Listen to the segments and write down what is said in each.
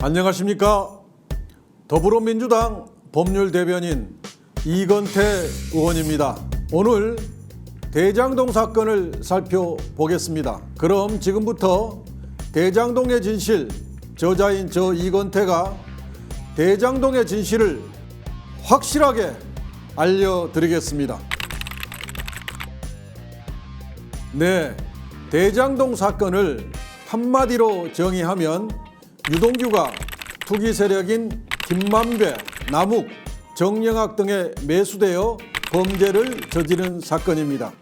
안녕하십니까. 더불어민주당 법률대변인 이건태 의원입니다. 오늘 대장동 사건을 살펴보겠습니다. 그럼 지금부터 대장동의 진실, 저자인 저 이건태가 대장동의 진실을 확실하게 알려드리겠습니다. 네, 대장동 사건을 한마디로 정의하면 유동규가 투기 세력인 김만배, 남욱, 정영학 등에 매수되어 범죄를 저지른 사건입니다.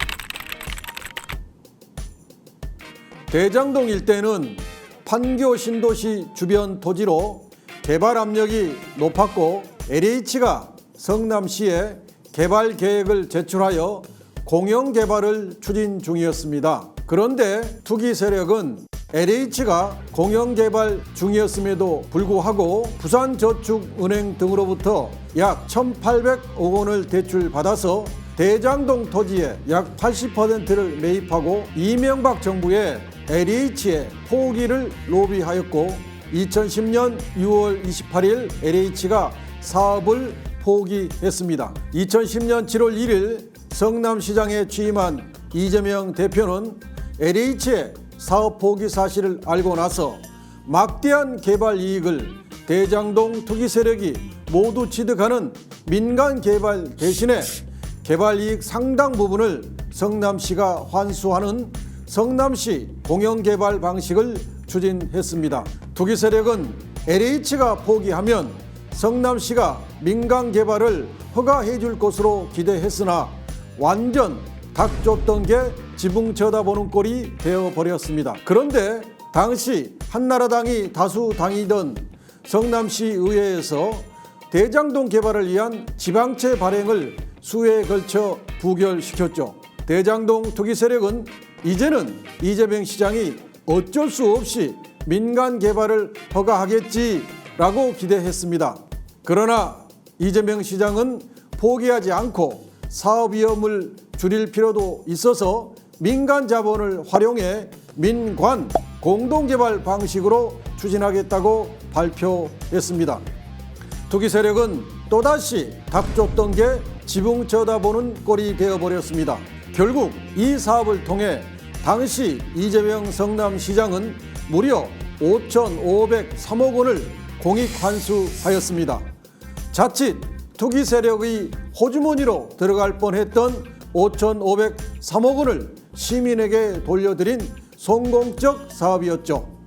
대장동 일대는 판교 신도시 주변 토지로 개발 압력이 높았고 LH가 성남시에 개발 계획을 제출하여 공영 개발을 추진 중이었습니다. 그런데 투기 세력은 LH가 공영 개발 중이었음에도 불구하고 부산저축은행 등으로부터 약 1,800억 원을 대출받아서 대장동 토지의 약 80%를 매입하고 이명박 정부에 LH의 포기를 로비하였고 2010년 6월 28일 LH가 사업을 포기했습니다. 2010년 7월 1일 성남시장에 취임한 이재명 대표는 LH의 사업 포기 사실을 알고 나서 막대한 개발 이익을 대장동 투기 세력이 모두 취득하는 민간 개발 대신에 개발 이익 상당 부분을 성남시가 환수하는 성남시 공영개발 방식을 추진했습니다. 투기 세력은 LH가 포기하면 성남시가 민간 개발을 허가해 줄 것으로 기대했으나 완전 닭 쫓던 게 지붕 쳐다보는 꼴이 되어버렸습니다. 그런데 당시 한나라당이 다수 당이던 성남시 의회에서 대장동 개발을 위한 지방채 발행을 수회에 걸쳐 부결시켰죠. 대장동 투기 세력은 이제는 이재명 시장이 어쩔 수 없이 민간 개발을 허가하겠지라고 기대했습니다. 그러나 이재명 시장은 포기하지 않고 사업 위험을 줄일 필요도 있어서 민간 자본을 활용해 민관 공동개발 방식으로 추진하겠다고 발표했습니다. 투기 세력은 또다시 닭 쫓던 게 지붕 쳐다보는 꼴이 되어버렸습니다. 결국 이 사업을 통해 당시 이재명 성남시장은 무려 5,503억 원을 공익 환수하였습니다. 자칫 투기 세력의 호주머니로 들어갈 뻔했던 5,503억 원을 시민에게 돌려드린 성공적 사업이었죠.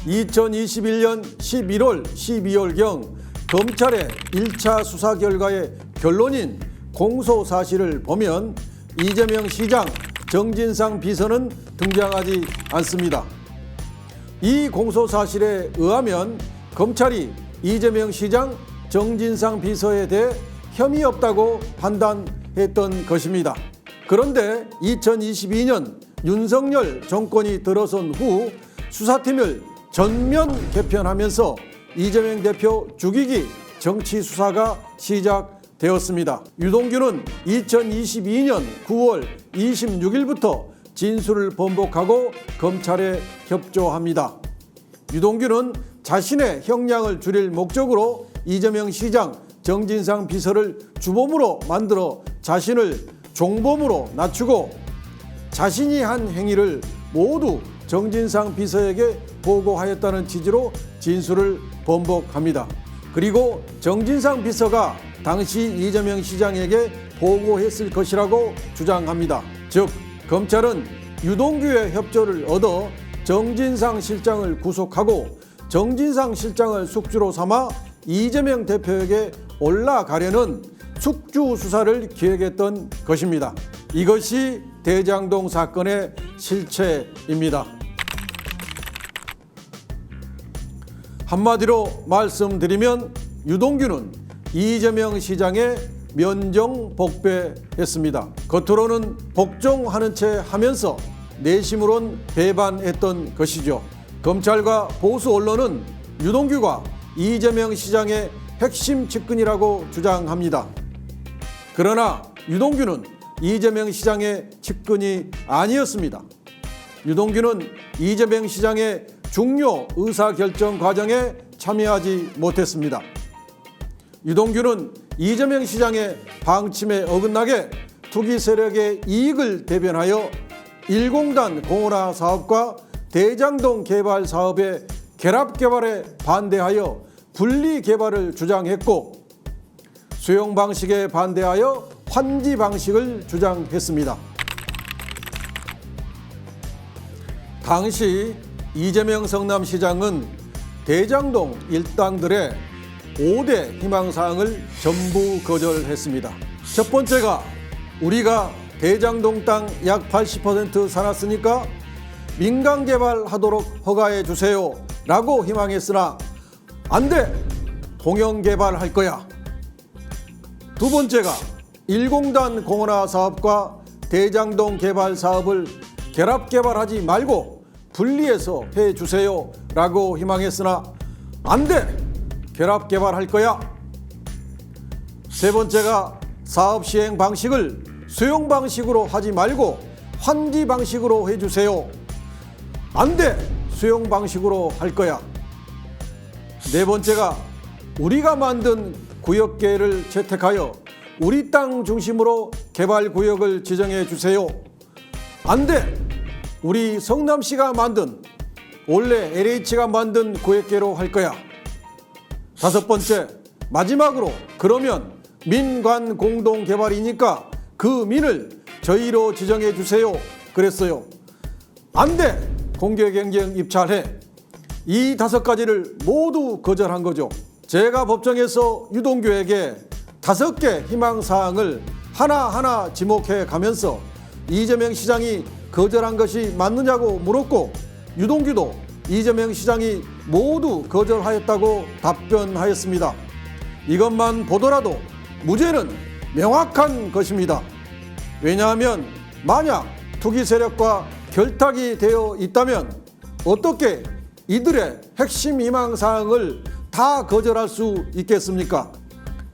2021년 11월, 12월경 검찰의 1차 수사 결과의 결론인 공소 사실을 보면 이재명 시장, 정진상 비서는 등장하지 않습니다. 이 공소 사실에 의하면 검찰이 이재명 시장, 정진상 비서에 대해 혐의 없다고 판단했던 것입니다. 그런데 2022년 윤석열 정권이 들어선 후 수사팀을 전면 개편하면서 이재명 대표 죽이기 정치 수사가 시작되었습니다. 유동규는 2022년 9월 26일부터 진술을 번복하고 검찰에 협조합니다. 유동규는 자신의 형량을 줄일 목적으로 이재명 시장, 정진상 비서를 주범으로 만들어 자신을 종범으로 낮추고 자신이 한 행위를 모두 정진상 비서에게 보고하였다는 취지로 진술을 번복합니다. 그리고 정진상 비서가 당시 이재명 시장에게 보고했을 것이라고 주장합니다. 즉, 검찰은 유동규의 협조를 얻어 정진상 실장을 구속하고 정진상 실장을 숙주로 삼아 이재명 대표에게 올라가려는 숙주 수사를 기획했던 것입니다. 이것이 대장동 사건의 실체입니다. 한마디로 말씀드리면 유동규는 이재명 시장의 면정복배했습니다. 겉으로는 복종하는 채 하면서 내심으론 배반했던 것이죠. 검찰과 보수 언론은 유동규가 이재명 시장의 핵심 측근이라고 주장합니다. 그러나 유동규는 이재명 시장의 측근이 아니었습니다. 유동규는 이재명 시장의 중요 의사결정 과정에 참여하지 못했습니다. 유동규는 이재명 시장의 방침에 어긋나게 투기 세력의 이익을 대변하여 일공단 공원화 사업과 대장동 개발 사업의 결합 개발에 반대하여 분리 개발을 주장했고, 수용 방식에 반대하여 환지 방식을 주장했습니다. 당시 이재명 성남시장은 대장동 일당들의 5대 희망사항을 전부 거절했습니다. 첫 번째가 우리가 대장동 땅 약 80% 사놨으니까 민간 개발하도록 허가해 주세요 라고 희망했으나 안 돼! 공영 개발할 거야. 두 번째가 일공단 공원화 사업과 대장동 개발 사업을 결합 개발하지 말고 분리해서 해 주세요 라고 희망했으나 안 돼! 결합 개발할 거야. 세 번째가 사업 시행 방식을 수용 방식으로 하지 말고 환지 방식으로 해 주세요. 안 돼! 수용 방식으로 할 거야. 네 번째가 우리가 만든 구역계를 채택하여 우리 땅 중심으로 개발 구역을 지정해 주세요. 안 돼! 우리 성남시가 만든, 원래 LH가 만든 구역계로 할 거야. 다섯 번째, 마지막으로 그러면 민관 공동 개발이니까 그 민을 저희로 지정해 주세요. 그랬어요. 안 돼! 공개경쟁 입찰해. 이 5가지를 모두 거절한 거죠. 제가 법정에서 유동규에게 5개 희망사항을 하나하나 지목해 가면서 이재명 시장이 거절한 것이 맞느냐고 물었고, 유동규도 이재명 시장이 모두 거절하였다고 답변하였습니다. 이것만 보더라도 무죄는 명확한 것입니다. 왜냐하면 만약 투기 세력과 결탁이 되어 있다면 어떻게 이들의 핵심 희망사항을 다 거절할 수 있겠습니까?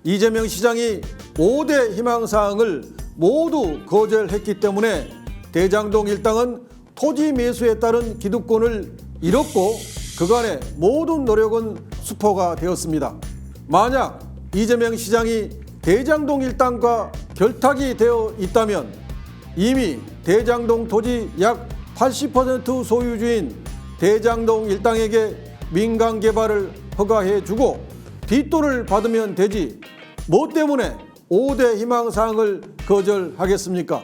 이재명 시장이 5대 희망사항을 모두 거절했기 때문에 대장동 일당은 토지 매수에 따른 기득권을 잃었고 그간의 모든 노력은 수포가 되었습니다. 만약 이재명 시장이 대장동 일당과 결탁이 되어 있다면 이미 대장동 토지 약 80% 소유주인 대장동 일당에게 민간 개발을 허가해 주고 뒷돈을 받으면 되지 뭐 때문에 5대 희망사항을 거절하겠습니까?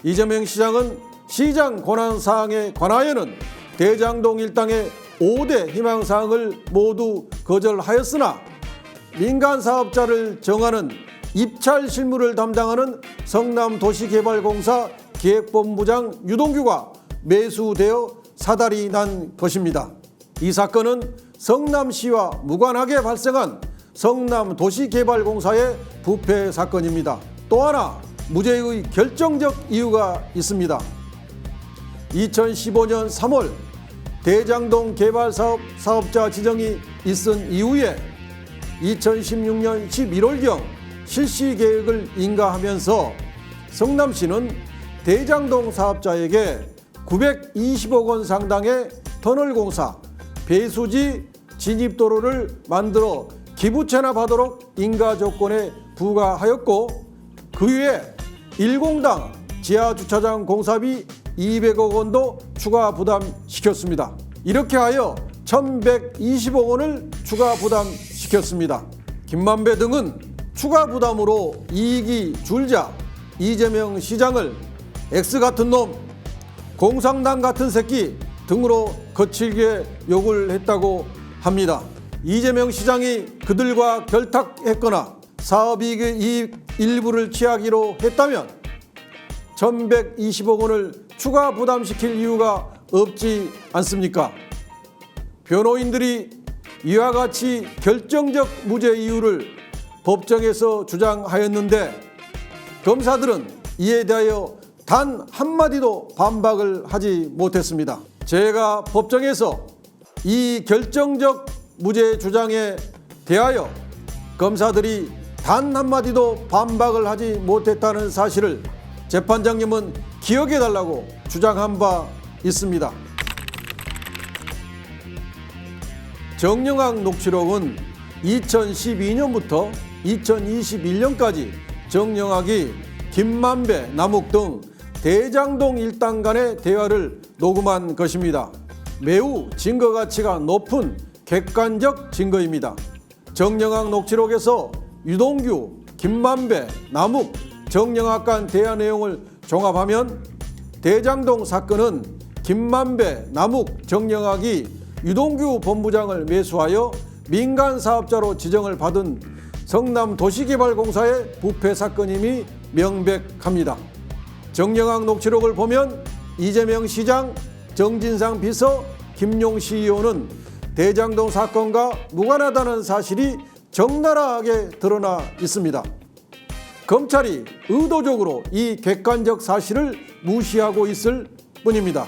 이재명 시장은 시장 권한사항에 관하여는 대장동 일당의 5대 희망사항을 모두 거절하였으나 민간사업자를 정하는 입찰 실무를 담당하는 성남도시개발공사 기획본부장 유동규가 매수되어 사달이 난 것입니다. 이 사건은 성남시와 무관하게 발생한 성남도시개발공사의 부패 사건입니다. 또 하나 무죄의 결정적 이유가 있습니다. 2015년 3월 대장동 개발사업 사업자 지정이 있은 이후에 2016년 11월경 실시 계획을 인가하면서 성남시는 대장동 사업자에게 920억 원 상당의 터널 공사, 배수지 진입도로를 만들어 기부 체납하도록 인가 조건에 부과하였고 그 위에 1공당 지하주차장 공사비 200억 원도 추가 부담시켰습니다. 이렇게 하여 1120억 원을 추가 부담시켰습니다. 김만배 등은 추가 부담으로 이익이 줄자 이재명 시장을 X같은 놈, 공산당 같은 새끼 등으로 거칠게 욕을 했다고 합니다. 이재명 시장이 그들과 결탁했거나 사업이익의 이익 일부를 취하기로 했다면 1120억 원을 추가 부담시킬 이유가 없지 않습니까? 변호인들이 이와 같이 결정적 무죄 이유를 법정에서 주장하였는데 검사들은 이에 대하여 단 한마디도 반박을 하지 못했습니다. 제가 법정에서 이 결정적 무죄 주장에 대하여 검사들이 단 한마디도 반박을 하지 못했다는 사실을 재판장님은 기억해달라고 주장한 바 있습니다. 정영학 녹취록은 2012년부터 2021년까지 정영학이 김만배, 남욱 등 대장동 일당 간의 대화를 녹음한 것입니다. 매우 증거 가치가 높은 객관적 증거입니다. 정영학 녹취록에서 유동규, 김만배, 남욱, 정영학 간 대화 내용을 종합하면 대장동 사건은 김만배, 남욱, 정영학이 유동규 본부장을 매수하여 민간 사업자로 지정을 받은 성남도시개발공사의 부패 사건임이 명백합니다. 정영학 녹취록을 보면 이재명 시장, 정진상 비서, 김용 CEO는 대장동 사건과 무관하다는 사실이 적나라하게 드러나 있습니다. 검찰이 의도적으로 이 객관적 사실을 무시하고 있을 뿐입니다.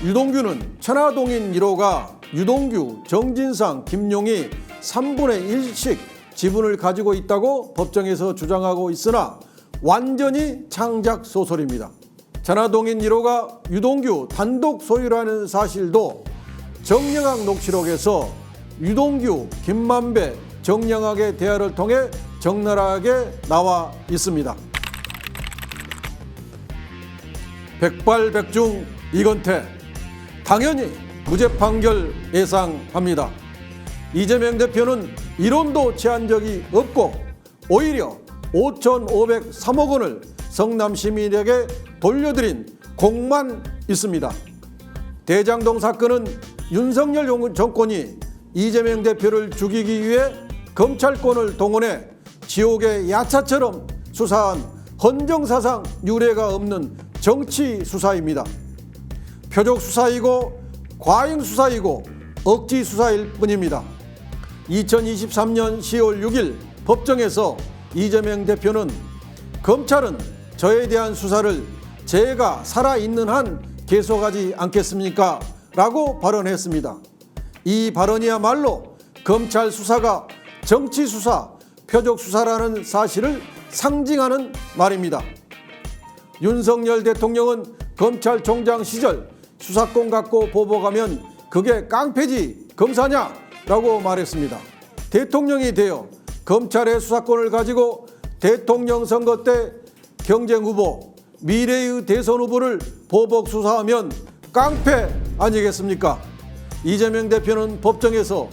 유동규는 천화동인 1호가 유동규, 정진상, 김용이 3분의 1씩 지분을 가지고 있다고 법정에서 주장하고 있으나 완전히 창작 소설입니다. 천화동인 1호가 유동규 단독 소유라는 사실도 정영학 녹취록에서 유동규, 김만배, 정영학의 대화를 통해 적나라하게 나와 있습니다. 백발백중 이건태, 당연히 무죄 판결 예상합니다. 이재명 대표는 이론도 취한 적이 없고 오히려 5,503억 원을 성남 시민에게 돌려드린 공만 있습니다. 대장동 사건은 윤석열 정권이 이재명 대표를 죽이기 위해 검찰권을 동원해 지옥의 야차처럼 수사한 헌정사상 유례가 없는 정치 수사입니다. 표적 수사이고 과잉 수사이고 억지 수사일 뿐입니다. 2023년 10월 6일 법정에서 이재명 대표는 검찰은 저에 대한 수사를 제가 살아있는 한 계속하지 않겠습니까? 라고 발언했습니다. 이 발언이야말로 검찰 수사가 정치 수사, 표적 수사라는 사실을 상징하는 말입니다. 윤석열 대통령은 검찰총장 시절 수사권 갖고 보복하면 그게 깡패지 검사냐? 라고 말했습니다. 대통령이 되어 검찰의 수사권을 가지고 대통령 선거 때 경쟁 후보, 미래의 대선 후보를 보복 수사하면 깡패 아니겠습니까? 이재명 대표는 법정에서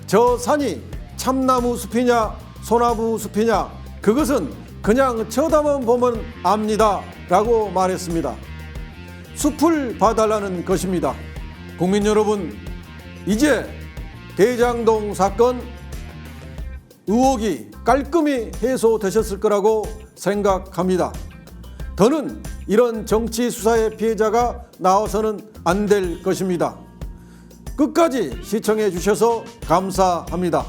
저 산이 참나무 숲이냐 소나무 숲이냐 그것은 그냥 쳐다만 보면 압니다 라고 말했습니다. 숲을 봐달라는 것입니다. 국민 여러분, 이제 대장동 사건 의혹이 깔끔히 해소되셨을 거라고 생각합니다. 더는 이런 정치 수사의 피해자가 나와서는 안 될 것입니다. 끝까지 시청해 주셔서 감사합니다.